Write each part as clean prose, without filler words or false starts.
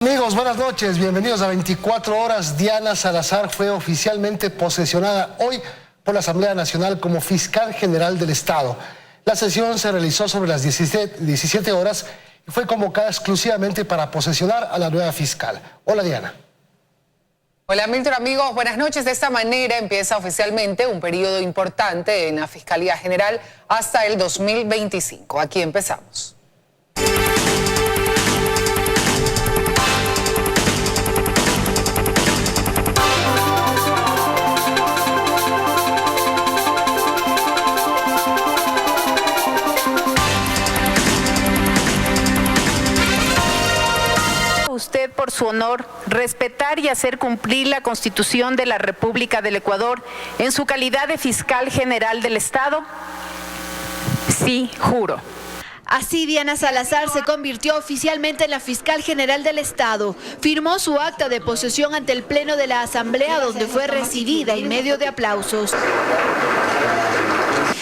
Amigos, buenas noches, bienvenidos a 24 horas. Diana Salazar fue oficialmente posesionada hoy por la Asamblea Nacional como Fiscal General del Estado. La sesión se realizó sobre las 17 horas y fue convocada exclusivamente para posesionar a la nueva fiscal. Hola, Diana. Hola Milton, amigos, buenas noches. De esta manera empieza oficialmente un periodo importante en la Fiscalía General hasta el 2025. Aquí empezamos. Usted, por su honor, respetar y hacer cumplir la Constitución de la República del Ecuador en su calidad de Fiscal General del Estado? Sí, juro. Así, Diana Salazar se convirtió oficialmente en la Fiscal General del Estado. Firmó su acta de posesión ante el Pleno de la Asamblea, donde fue recibida en medio de aplausos.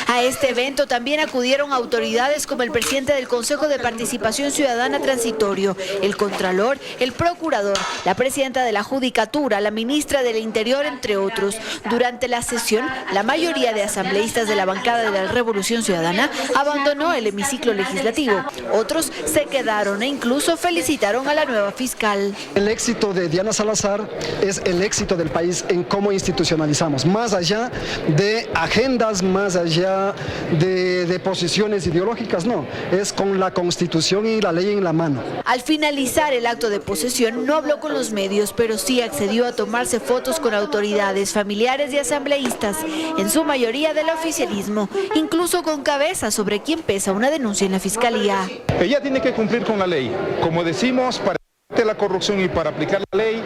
A este evento también acudieron autoridades como el presidente del Consejo de Participación Ciudadana Transitorio, el Contralor, el Procurador, la presidenta de la Judicatura, la ministra del Interior, entre otros. Durante la sesión, la mayoría de asambleístas de la bancada de la Revolución Ciudadana abandonó el hemiciclo legislativo. Otros se quedaron e incluso felicitaron a la nueva fiscal. El éxito de Diana Salazar es el éxito del país en cómo institucionalizamos, más allá de agendas, más allá de posiciones ideológicas, no, es con la Constitución y la ley en la mano. Al finalizar el acto de posesión no habló con los medios, pero sí accedió a tomarse fotos con autoridades, familiares y asambleístas, en su mayoría del oficialismo, incluso con cabeza sobre quién pesa una denuncia en la Fiscalía. Ella tiene que cumplir con la ley, como decimos, para la corrupción y para aplicar la ley,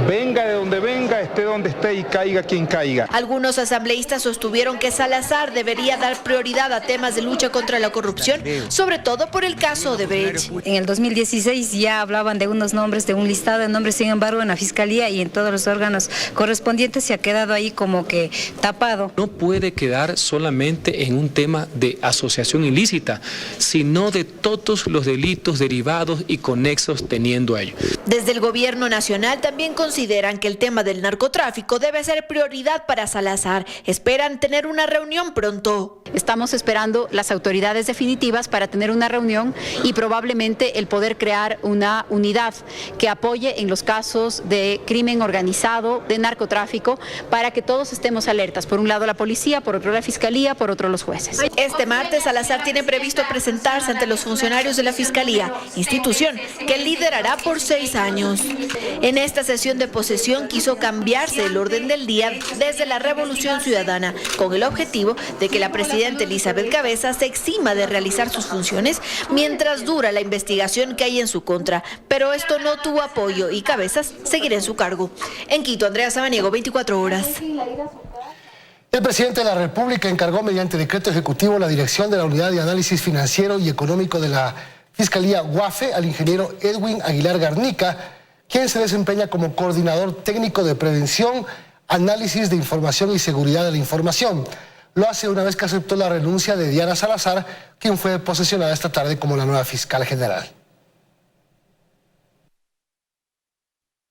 venga de donde venga, esté donde esté y caiga quien caiga. Algunos asambleístas sostuvieron que Salazar debería dar prioridad a temas de lucha contra la corrupción, sobre todo por el caso de Brecht. En el 2016 ya hablaban de unos nombres, de un listado de nombres, sin embargo en la Fiscalía y en todos los órganos correspondientes se ha quedado ahí como que tapado. No puede quedar solamente en un tema de asociación ilícita, sino de todos los delitos derivados y conexos teniendo a ello. Desde el gobierno nacional también consideran que el tema del narcotráfico debe ser prioridad para Salazar. Esperan tener una reunión pronto. Estamos esperando las autoridades definitivas para tener una reunión y probablemente el poder crear una unidad que apoye en los casos de crimen organizado, de narcotráfico, para que todos estemos alertas. Por un lado la policía, por otro la Fiscalía, por otro los jueces. Este martes Salazar tiene previsto presentarse ante los funcionarios de la Fiscalía, institución que liderará por 6 años. En esta sesión de posesión quiso cambiarse el orden del día desde la Revolución Ciudadana, con el objetivo de que la presidenta Elizabeth Cabeza se exima de realizar sus funciones mientras dura la investigación que hay en su contra. Pero esto no tuvo apoyo y Cabezas seguirá en su cargo. En Quito, Andrea Samaniego, 24 horas. El presidente de la República encargó mediante decreto ejecutivo la dirección de la Unidad de Análisis Financiero y Económico de la Fiscalía UAFE al ingeniero Edwin Aguilar Garnica, quien se desempeña como coordinador técnico de prevención, análisis de información y seguridad de la información. Lo hace una vez que aceptó la renuncia de Diana Salazar, quien fue posesionada esta tarde como la nueva fiscal general.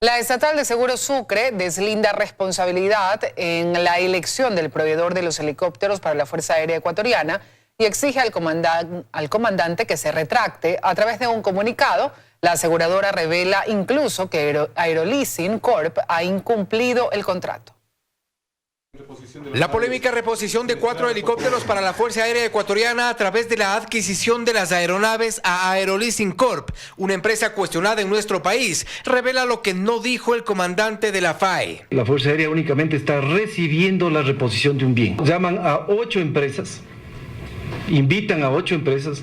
La estatal de Seguros Sucre deslinda responsabilidad en la elección del proveedor de los helicópteros para la Fuerza Aérea Ecuatoriana y exige al comandante que se retracte. A través de un comunicado, la aseguradora revela incluso que Aeroleasing Corp ha incumplido el contrato. La polémica reposición de 4 helicópteros para la Fuerza Aérea Ecuatoriana a través de la adquisición de las aeronaves a Aeroleasing Corp, una empresa cuestionada en nuestro país, revela lo que no dijo el comandante de la FAE. La Fuerza Aérea únicamente está recibiendo la reposición de un bien. Llaman a 8 empresas. Invitan a 8 empresas.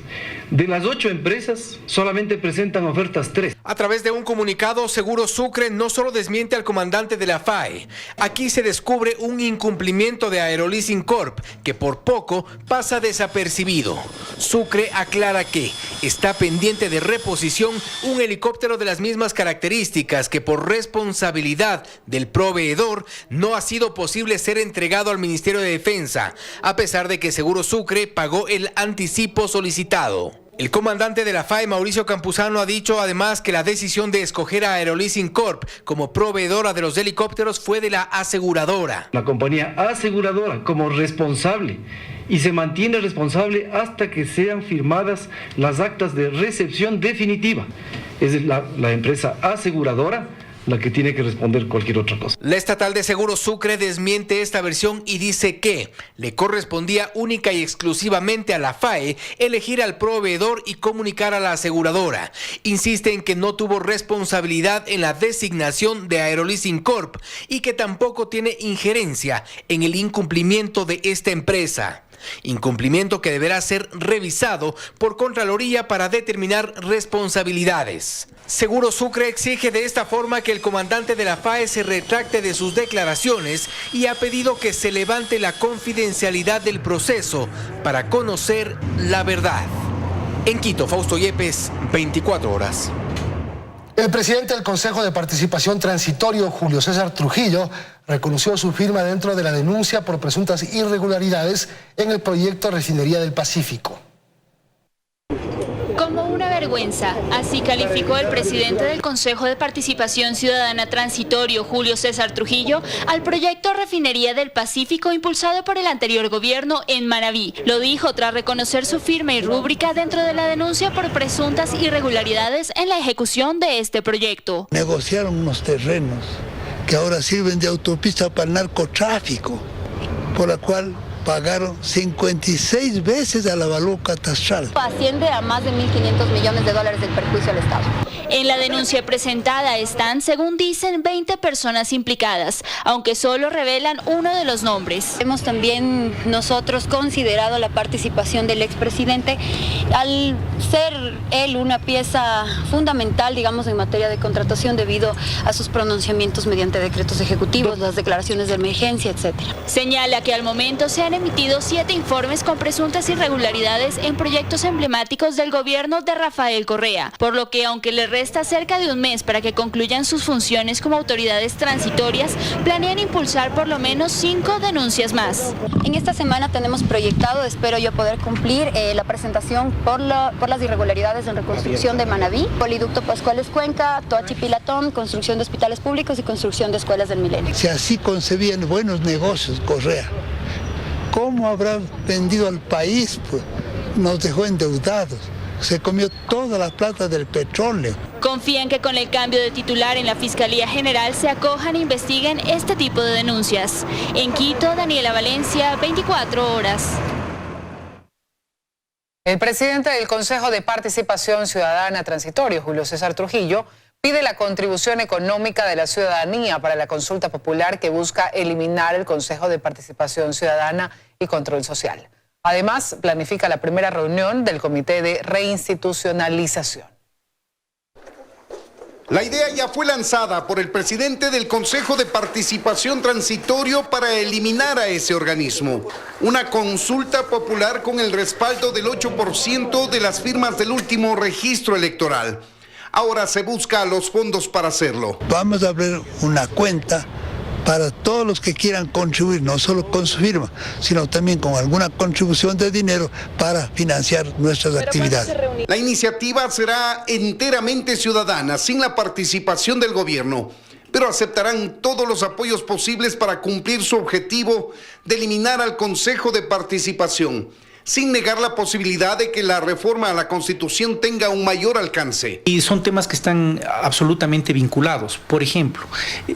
De las 8 empresas, solamente presentan ofertas 3. A través de un comunicado, Seguros Sucre no solo desmiente al comandante de la FAE. Aquí se descubre un incumplimiento de Aeroleasing Corp, que por poco pasa desapercibido. Sucre aclara que está pendiente de reposición un helicóptero de las mismas características que por responsabilidad del proveedor no ha sido posible ser entregado al Ministerio de Defensa, a pesar de que Seguros Sucre pagó el anticipo solicitado. El comandante de la FAE, Mauricio Campuzano, ha dicho además que la decisión de escoger a Aeroleasing Corp como proveedora de los helicópteros fue de la aseguradora. La compañía aseguradora como responsable y se mantiene responsable hasta que sean firmadas las actas de recepción definitiva. Es la empresa aseguradora la que tiene que responder cualquier otra cosa. La estatal de Seguros Sucre desmiente esta versión y dice que le correspondía única y exclusivamente a la FAE elegir al proveedor y comunicar a la aseguradora. Insiste en que no tuvo responsabilidad en la designación de Aeroleasing Corp y que tampoco tiene injerencia en el incumplimiento de esta empresa. Incumplimiento que deberá ser revisado por Contraloría para determinar responsabilidades. Seguro Sucre exige de esta forma que el comandante de la FAE se retracte de sus declaraciones y ha pedido que se levante la confidencialidad del proceso para conocer la verdad. En Quito, Fausto Yepes, 24 horas. El presidente del Consejo de Participación Transitorio, Julio César Trujillo, reconoció su firma dentro de la denuncia por presuntas irregularidades en el proyecto Refinería del Pacífico. Como una vergüenza, así calificó el presidente del Consejo de Participación Ciudadana Transitorio, Julio César Trujillo, al proyecto Refinería del Pacífico impulsado por el anterior gobierno en Manabí. Lo dijo tras reconocer su firma y rúbrica dentro de la denuncia por presuntas irregularidades en la ejecución de este proyecto. Negociaron unos terrenos que ahora sirven de autopista para el narcotráfico, por la cual pagaron 56 veces al avalúo catastral. Asciende a más de 1.500 millones de dólares del perjuicio al Estado. En la denuncia presentada están, según dicen, 20 personas implicadas, aunque solo revelan uno de los nombres. Hemos también nosotros considerado la participación del expresidente al ser él una pieza fundamental, digamos, en materia de contratación debido a sus pronunciamientos mediante decretos ejecutivos, las declaraciones de emergencia, etcétera. Señala que al momento se han emitido 7 informes con presuntas irregularidades en proyectos emblemáticos del gobierno de Rafael Correa, por lo que aunque le resta cerca de un mes para que concluyan sus funciones como autoridades transitorias, planean impulsar por lo menos 5 denuncias más. En esta semana tenemos proyectado, espero yo poder cumplir, la presentación por las irregularidades en reconstrucción de Manabí, Poliducto Pascuales Cuenca, Toachi Pilatón, construcción de hospitales públicos y construcción de escuelas del milenio. Si así concebían buenos negocios Correa, ¿cómo habrá vendido al país? Pues nos dejó endeudados. Se comió toda la plata del petróleo. Confían que con el cambio de titular en la Fiscalía General se acojan e investiguen este tipo de denuncias. En Quito, Daniela Valencia, 24 horas. El presidente del Consejo de Participación Ciudadana Transitorio, Julio César Trujillo, pide la contribución económica de la ciudadanía para la consulta popular que busca eliminar el Consejo de Participación Ciudadana y Control Social. Además, planifica la primera reunión del Comité de Reinstitucionalización. La idea ya fue lanzada por el presidente del Consejo de Participación Transitorio para eliminar a ese organismo. Una consulta popular con el respaldo del 8% de las firmas del último registro electoral. Ahora se busca los fondos para hacerlo. Vamos a abrir una cuenta para todos los que quieran contribuir, no solo con su firma, sino también con alguna contribución de dinero para financiar nuestras actividades. La iniciativa será enteramente ciudadana, sin la participación del gobierno, pero aceptarán todos los apoyos posibles para cumplir su objetivo de eliminar al Consejo de Participación, sin negar la posibilidad de que la reforma a la Constitución tenga un mayor alcance. Y son temas que están absolutamente vinculados. Por ejemplo,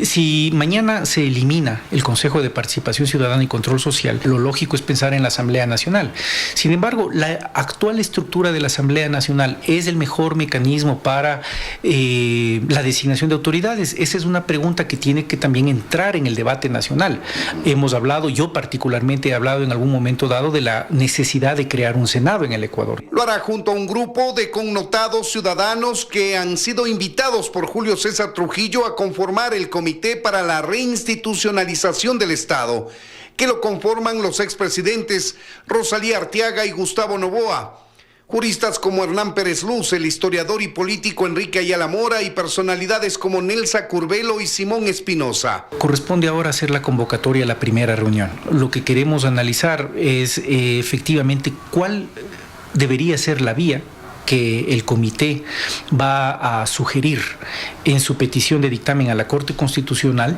si mañana se elimina el Consejo de Participación Ciudadana y Control Social, lo lógico es pensar en la Asamblea Nacional. Sin embargo, la actual estructura de la Asamblea Nacional es el mejor mecanismo para la designación de autoridades. Esa es una pregunta que tiene que también entrar en el debate nacional. Hemos hablado, yo particularmente he hablado en algún momento dado de la necesidad de crear un Senado en el Ecuador. Lo hará junto a un grupo de connotados ciudadanos que han sido invitados por Julio César Trujillo a conformar el Comité para la Reinstitucionalización del Estado, que lo conforman los expresidentes Rosalía Arteaga y Gustavo Noboa, juristas como Hernán Pérez Luz, el historiador y político Enrique Ayala Mora y personalidades como Nelsa Curvelo y Simón Espinosa. Corresponde ahora hacer la convocatoria a la primera reunión. Lo que queremos analizar es efectivamente cuál debería ser la vía que el comité va a sugerir en su petición de dictamen a la Corte Constitucional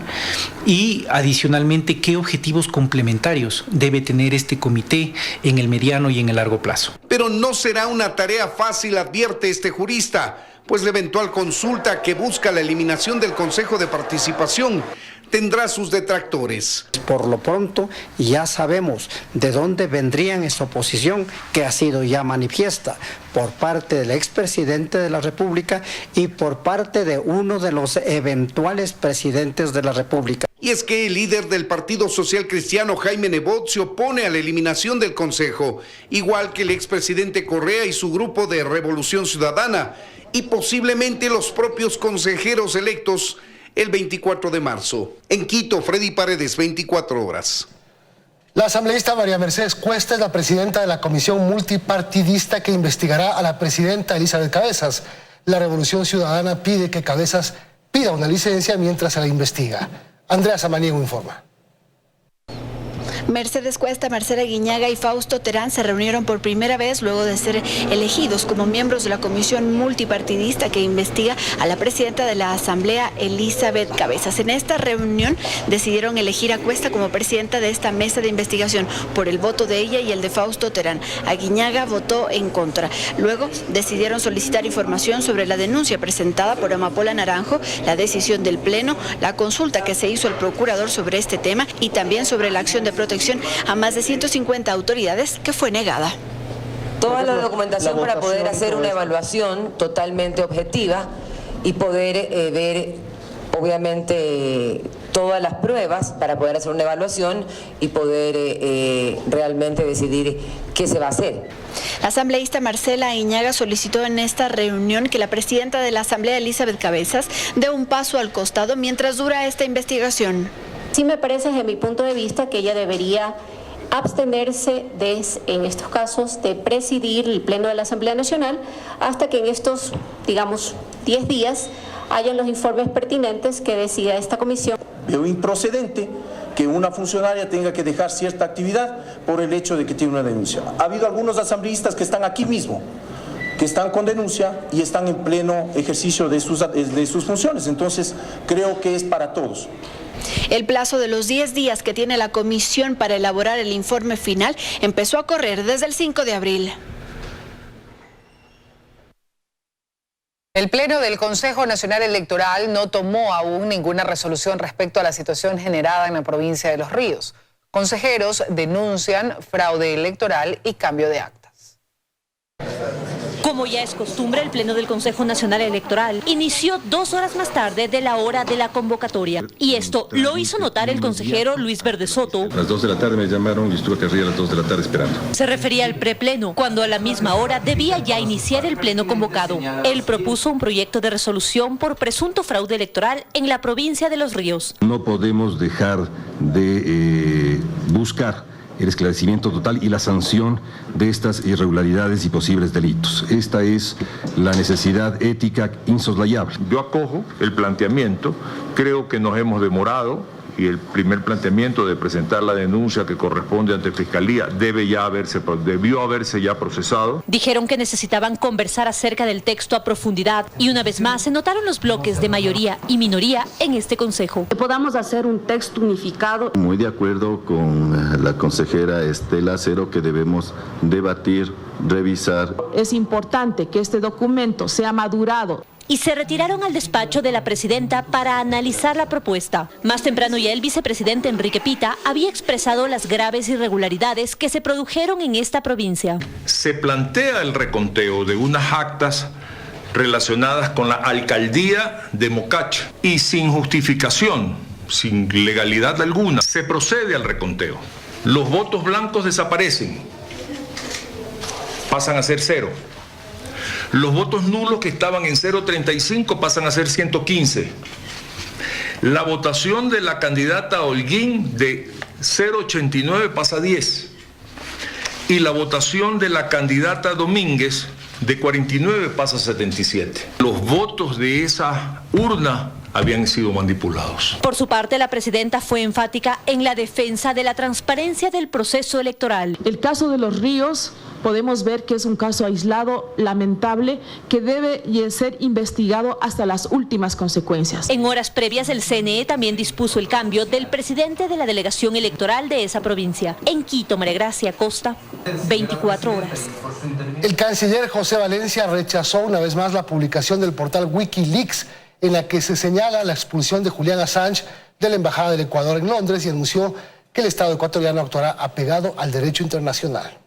y adicionalmente qué objetivos complementarios debe tener este comité en el mediano y en el largo plazo. Pero no será una tarea fácil, advierte este jurista, pues la eventual consulta que busca la eliminación del Consejo de Participación tendrá sus detractores. Por lo pronto ya sabemos de dónde vendrían esta oposición que ha sido ya manifiesta por parte del expresidente de la República y por parte de uno de los eventuales presidentes de la República. Y es que el líder del Partido Social Cristiano, Jaime Nebot, se opone a la eliminación del Consejo, igual que el expresidente Correa y su grupo de Revolución Ciudadana, y posiblemente los propios consejeros electos el 24 de marzo. En Quito, Freddy Paredes, 24 horas. La asambleísta María Mercedes Cuesta es la presidenta de la comisión multipartidista que investigará a la presidenta Elizabeth Cabezas. La Revolución Ciudadana pide que Cabezas pida una licencia mientras se la investiga. Andrea Samaniego informa. Mercedes Cuesta, Marcela Guiñaga y Fausto Terán se reunieron por primera vez luego de ser elegidos como miembros de la comisión multipartidista que investiga a la presidenta de la Asamblea, Elizabeth Cabezas. En esta reunión decidieron elegir a Cuesta como presidenta de esta mesa de investigación por el voto de ella y el de Fausto Terán. A Guiñaga votó en contra. Luego decidieron solicitar información sobre la denuncia presentada por Amapola Naranjo, la decisión del Pleno, la consulta que se hizo al procurador sobre este tema y también sobre la acción de protección a más de 150 autoridades que fue negada. Toda la documentación para poder hacer una evaluación totalmente objetiva y poder ver, obviamente, todas las pruebas para poder hacer una evaluación y poder realmente decidir qué se va a hacer. La asambleísta Marcela Guiñaga solicitó en esta reunión que la presidenta de la Asamblea, Elizabeth Cabezas, dé un paso al costado mientras dura esta investigación. Sí me parece, desde mi punto de vista, que ella debería abstenerse en estos casos de presidir el Pleno de la Asamblea Nacional hasta que en estos, digamos, 10 días hayan los informes pertinentes que decida esta comisión. Veo improcedente que una funcionaria tenga que dejar cierta actividad por el hecho de que tiene una denuncia. Ha habido algunos asambleístas que están aquí mismo, que están con denuncia y están en pleno ejercicio de sus funciones. Entonces, creo que es para todos. El plazo de los 10 días que tiene la comisión para elaborar el informe final empezó a correr desde el 5 de abril. El Pleno del Consejo Nacional Electoral no tomó aún ninguna resolución respecto a la situación generada en la provincia de Los Ríos. Consejeros denuncian fraude electoral y cambio de actas. Como ya es costumbre, el Pleno del Consejo Nacional Electoral inició 2 horas más tarde de la hora de la convocatoria. Y esto lo hizo notar el consejero Luis Verde Soto. A las 2 de la tarde me llamaron y estuve arriba a las 2 de la tarde esperando. Se refería al prepleno, cuando a la misma hora debía ya iniciar el pleno convocado. Él propuso un proyecto de resolución por presunto fraude electoral en la provincia de Los Ríos. No podemos dejar de buscar el esclarecimiento total y la sanción de estas irregularidades y posibles delitos. Esta es la necesidad ética insoslayable. Yo acojo el planteamiento, creo que nos hemos demorado y el primer planteamiento de presentar la denuncia que corresponde ante Fiscalía debió haberse ya procesado. Dijeron que necesitaban conversar acerca del texto a profundidad y una vez más se notaron los bloques de mayoría y minoría en este consejo. Que podamos hacer un texto unificado. Muy de acuerdo con la consejera Estela Acero que debemos debatir, revisar. Es importante que este documento sea madurado. Y se retiraron al despacho de la presidenta para analizar la propuesta. Más temprano ya el vicepresidente Enrique Pita había expresado las graves irregularidades que se produjeron en esta provincia. Se plantea el reconteo de unas actas relacionadas con la alcaldía de Mocacha y sin justificación, sin legalidad alguna, se procede al reconteo. Los votos blancos desaparecen, pasan a ser 0. Los votos nulos que estaban en 0,35 pasan a ser 115. La votación de la candidata Holguín de 0,89 pasa a 10. Y la votación de la candidata Domínguez de 49 pasa a 77. Los votos de esa urna habían sido manipulados. Por su parte, la presidenta fue enfática en la defensa de la transparencia del proceso electoral. El caso de Los Ríos podemos ver que es un caso aislado, lamentable, que debe ser investigado hasta las últimas consecuencias. En horas previas, el CNE también dispuso el cambio del presidente de la delegación electoral de esa provincia. En Quito, María Gracia Costa, 24 horas. El canciller José Valencia rechazó una vez más la publicación del portal Wikileaks en la que se señala la expulsión de Julian Assange de la Embajada del Ecuador en Londres y anunció que el Estado ecuatoriano actuará apegado al derecho internacional.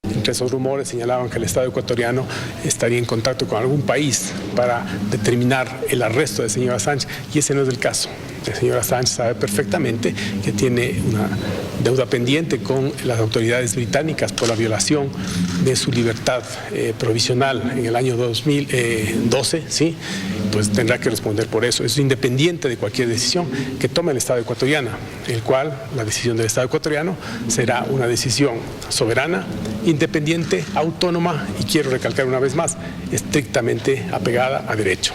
Entre esos rumores señalaban que el Estado ecuatoriano estaría en contacto con algún país para determinar el arresto del señor Assange, y ese no es el caso. El señor Assange sabe perfectamente que tiene una deuda pendiente con las autoridades británicas por la violación de su libertad provisional en el año 2012, ¿sí? Pues tendrá que responder por eso. Es independiente de cualquier decisión que tome el Estado ecuatoriano, el cual la decisión del Estado ecuatoriano será una decisión soberana, independiente, autónoma y, quiero recalcar una vez más, estrictamente apegada a derecho.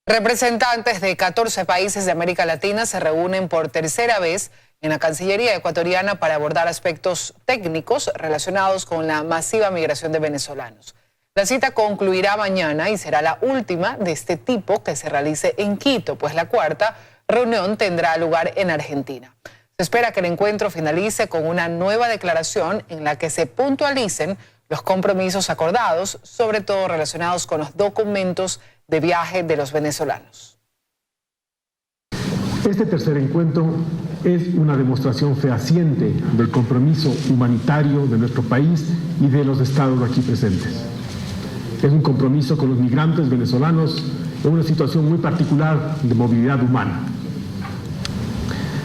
Representantes de 14 países de América Latina se reúnen por tercera vez en la Cancillería ecuatoriana para abordar aspectos técnicos relacionados con la masiva migración de venezolanos. La cita concluirá mañana y será la última de este tipo que se realice en Quito, pues la cuarta reunión tendrá lugar en Argentina. Se espera que el encuentro finalice con una nueva declaración en la que se puntualicen los compromisos acordados, sobre todo relacionados con los documentos de viaje de los venezolanos. Este tercer encuentro es una demostración fehaciente del compromiso humanitario de nuestro país y de los estados aquí presentes. Es un compromiso con los migrantes venezolanos en una situación muy particular de movilidad humana.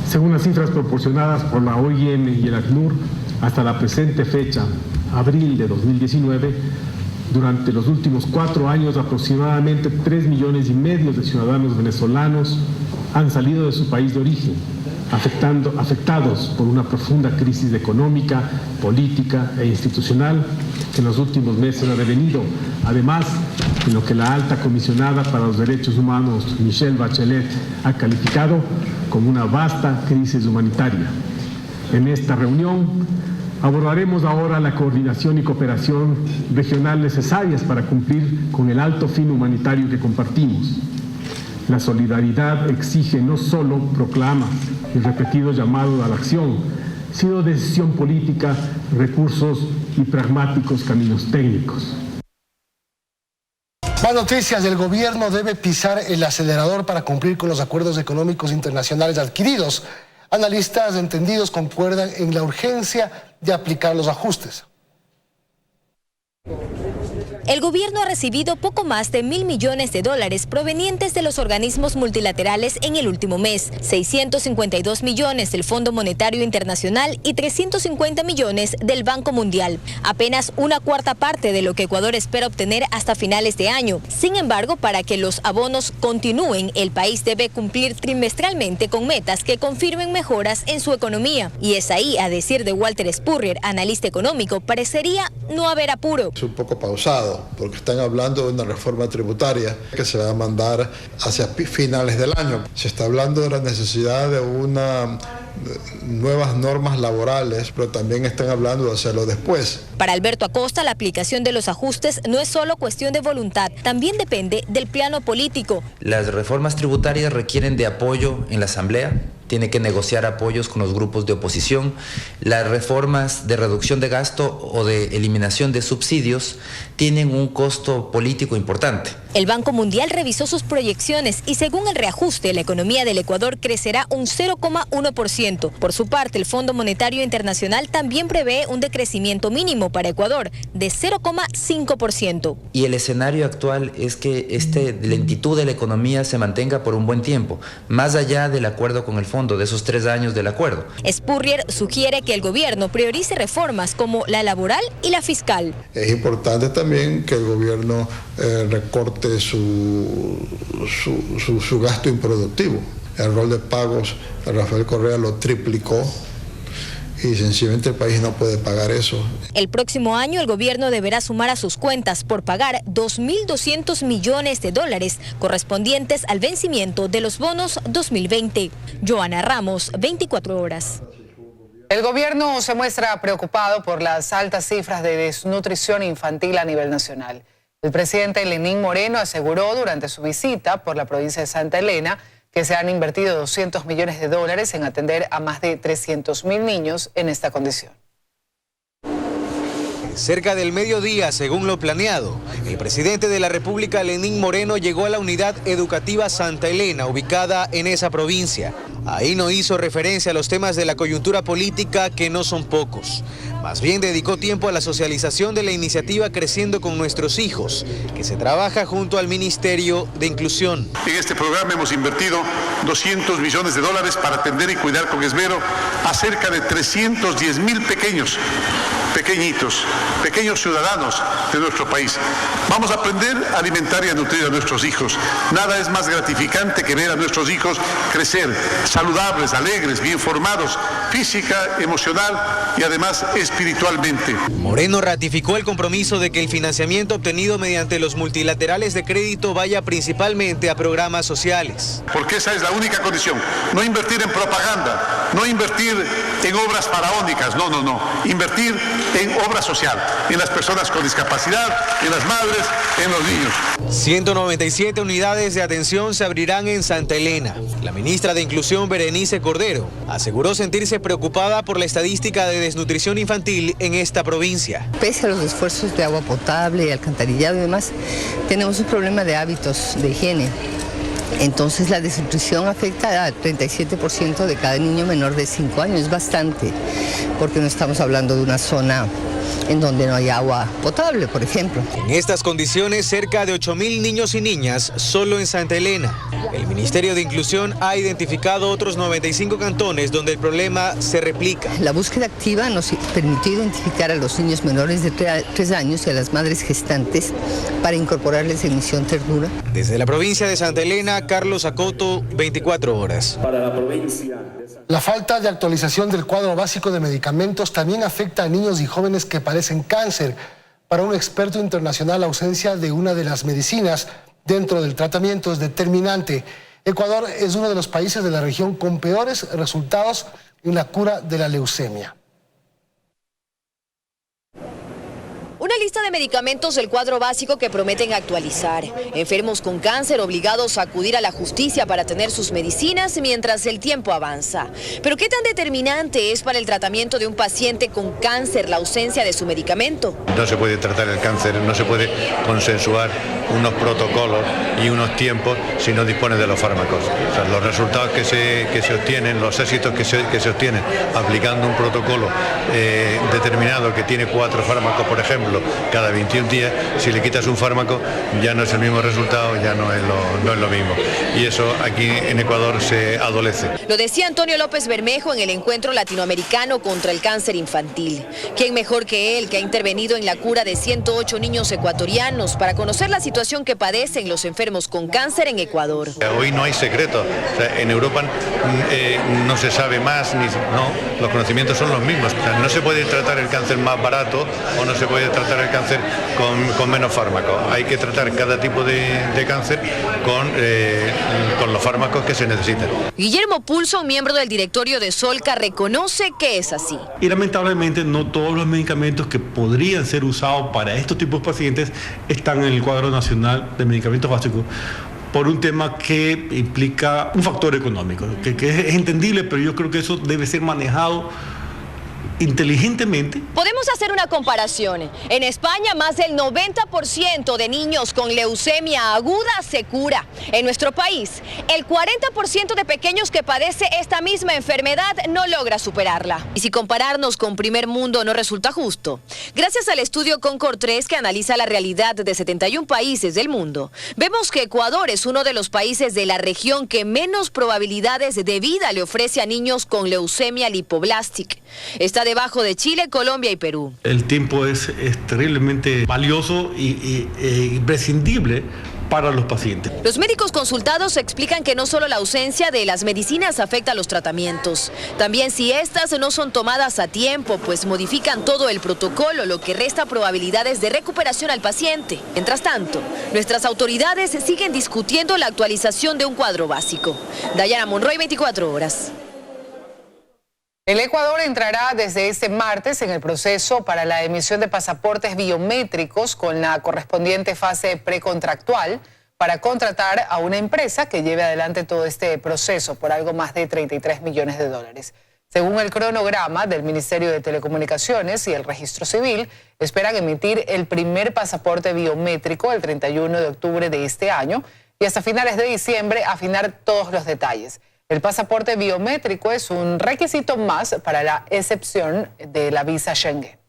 Según las cifras proporcionadas por la OIM y el ACNUR, hasta la presente fecha, abril de 2019, durante los últimos 4 años aproximadamente 3,5 millones de ciudadanos venezolanos han salido de su país de origen, afectados por una profunda crisis económica, política e institucional que en los últimos meses ha devenido, además de lo que la alta comisionada para los derechos humanos, Michelle Bachelet, ha calificado como una vasta crisis humanitaria. En esta reunión abordaremos ahora la coordinación y cooperación regional necesarias para cumplir con el alto fin humanitario que compartimos. La solidaridad exige no solo proclamas y repetidos llamados a la acción, sino decisión política, recursos y pragmáticos caminos técnicos. Más noticias. El gobierno debe pisar el acelerador para cumplir con los acuerdos económicos internacionales adquiridos. Analistas entendidos concuerdan en la urgencia de aplicar los ajustes. El gobierno ha recibido poco más de $1.000 millones provenientes de los organismos multilaterales en el último mes, 652 millones del Fondo Monetario Internacional y 350 millones del Banco Mundial, apenas una cuarta parte de lo que Ecuador espera obtener hasta finales de año. Sin embargo, para que los abonos continúen, el país debe cumplir trimestralmente con metas que confirmen mejoras en su economía. Y es ahí, a decir de Walter Spurrier, analista económico, parecería no haber apuro. Es un poco pausado, porque están hablando de una reforma tributaria que se va a mandar hacia finales del año. Se está hablando de la necesidad de nuevas normas laborales, pero también están hablando de hacerlo después. Para Alberto Acosta, la aplicación de los ajustes no es solo cuestión de voluntad, también depende del plano político. Las reformas tributarias requieren de apoyo en la Asamblea, tiene que negociar apoyos con los grupos de oposición. Las reformas de reducción de gasto o de eliminación de subsidios tienen un costo político importante. El Banco Mundial revisó sus proyecciones y según el reajuste, la economía del Ecuador crecerá un 0,1%. Por su parte, el Fondo Monetario Internacional también prevé un decrecimiento mínimo para Ecuador de 0,5%. Y el escenario actual es que esta lentitud de la economía se mantenga por un buen tiempo, más allá del acuerdo con el fondo, de esos 3 años del acuerdo. Spurrier sugiere que el gobierno priorice reformas como la laboral y la fiscal. Es importante también que el gobierno recorte su gasto improductivo. El rol de pagos, Rafael Correa lo triplicó y sencillamente el país no puede pagar eso. El próximo año el gobierno deberá sumar a sus cuentas por pagar 2.200 millones de dólares correspondientes al vencimiento de los bonos 2020. Joana Ramos, 24 horas. El gobierno se muestra preocupado por las altas cifras de desnutrición infantil a nivel nacional. El presidente Lenín Moreno aseguró durante su visita por la provincia de Santa Elena que se han invertido 200 millones de dólares en atender a más de 300.000 niños en esta condición. Cerca del mediodía, según lo planeado, el presidente de la República, Lenín Moreno, llegó a la unidad educativa Santa Elena, ubicada en esa provincia. Ahí no hizo referencia a los temas de la coyuntura política, que no son pocos. Más bien dedicó tiempo a la socialización de la iniciativa Creciendo con Nuestros Hijos, que se trabaja junto al Ministerio de Inclusión. En este programa hemos invertido 200 millones de dólares para atender y cuidar con esmero a cerca de 310.000 pequeños ciudadanos de nuestro país. Vamos a aprender a alimentar y a nutrir a nuestros hijos. Nada es más gratificante que ver a nuestros hijos crecer, saludables, alegres, bien formados, física, emocional y además espiritualmente. Moreno ratificó el compromiso de que el financiamiento obtenido mediante los multilaterales de crédito vaya principalmente a programas sociales. Porque esa es la única condición. No invertir en propaganda, no invertir en obras faraónicas, no. Invertir en obra social, en las personas con discapacidad, en las madres, en los niños. 197 unidades de atención se abrirán en Santa Elena. La ministra de Inclusión, Berenice Cordero, aseguró sentirse preocupada por la estadística de desnutrición infantil en esta provincia. Pese a los esfuerzos de agua potable, alcantarillado y demás, tenemos un problema de hábitos de higiene. Entonces la desnutrición afecta al 37% de cada niño menor de 5 años, es bastante, porque no estamos hablando de una zona en donde no hay agua potable, por ejemplo. En estas condiciones, cerca de 8.000 niños y niñas solo en Santa Elena. El Ministerio de Inclusión ha identificado otros 95 cantones donde el problema se replica. La búsqueda activa nos permitió identificar a los niños menores de 3 años y a las madres gestantes para incorporarles en misión ternura. Desde la provincia de Santa Elena, Carlos Acoto, 24 horas. Para la provincia. La falta de actualización del cuadro básico de medicamentos también afecta a niños y jóvenes que padecen cáncer. Para un experto internacional, la ausencia de una de las medicinas dentro del tratamiento es determinante. Ecuador es uno de los países de la región con peores resultados en la cura de la leucemia. Una lista de medicamentos del cuadro básico que prometen actualizar. Enfermos con cáncer obligados a acudir a la justicia para tener sus medicinas mientras el tiempo avanza. Pero ¿qué tan determinante es para el tratamiento de un paciente con cáncer la ausencia de su medicamento? No se puede tratar el cáncer, no se puede consensuar unos protocolos y unos tiempos si no dispone de los fármacos. O sea, los resultados que se obtienen, los éxitos que se obtienen aplicando un protocolo determinado que tiene 4 fármacos, por ejemplo, cada 21 días, si le quitas un fármaco ya no es el mismo resultado, ya no es lo mismo. Y eso aquí en Ecuador se adolece. Lo decía Antonio López Bermejo en el encuentro latinoamericano contra el cáncer infantil. ¿Quién mejor que él, que ha intervenido en la cura de 108 niños ecuatorianos para conocer la situación que padecen los enfermos con cáncer en Ecuador? Hoy no hay secreto. O sea, en Europa no se sabe más, los conocimientos son los mismos. O sea, no se puede tratar el cáncer más barato o no se puede tratar el cáncer con menos fármacos. Hay que tratar cada tipo de cáncer con los fármacos que se necesitan. Guillermo Pulso, miembro del directorio de Solca, reconoce que es así. Y lamentablemente no todos los medicamentos que podrían ser usados para estos tipos de pacientes están en el cuadro nacional de medicamentos básicos, por un tema que implica un factor económico, que es entendible, pero yo creo que eso debe ser manejado inteligentemente. Podemos hacer una comparación. En España, más del 90% de niños con leucemia aguda se cura. En nuestro país, el 40% de pequeños que padece esta misma enfermedad no logra superarla. Y si compararnos con primer mundo no resulta justo, gracias al estudio Concord 3 que analiza la realidad de 71 países del mundo, vemos que Ecuador es uno de los países de la región que menos probabilidades de vida le ofrece a niños con leucemia lipoblástica. Está debajo de Chile, Colombia y Perú. El tiempo es terriblemente valioso e imprescindible para los pacientes. Los médicos consultados explican que no solo la ausencia de las medicinas afecta a los tratamientos, también si estas no son tomadas a tiempo, pues modifican todo el protocolo, lo que resta probabilidades de recuperación al paciente. Mientras tanto, nuestras autoridades siguen discutiendo la actualización de un cuadro básico. Dayana Monroy, 24 horas. El Ecuador entrará desde este martes en el proceso para la emisión de pasaportes biométricos con la correspondiente fase precontractual para contratar a una empresa que lleve adelante todo este proceso por algo más de 33 millones de dólares. Según el cronograma del Ministerio de Telecomunicaciones y el Registro Civil, esperan emitir el primer pasaporte biométrico el 31 de octubre de este año y hasta finales de diciembre afinar todos los detalles. El pasaporte biométrico es un requisito más para la excepción de la visa Schengen.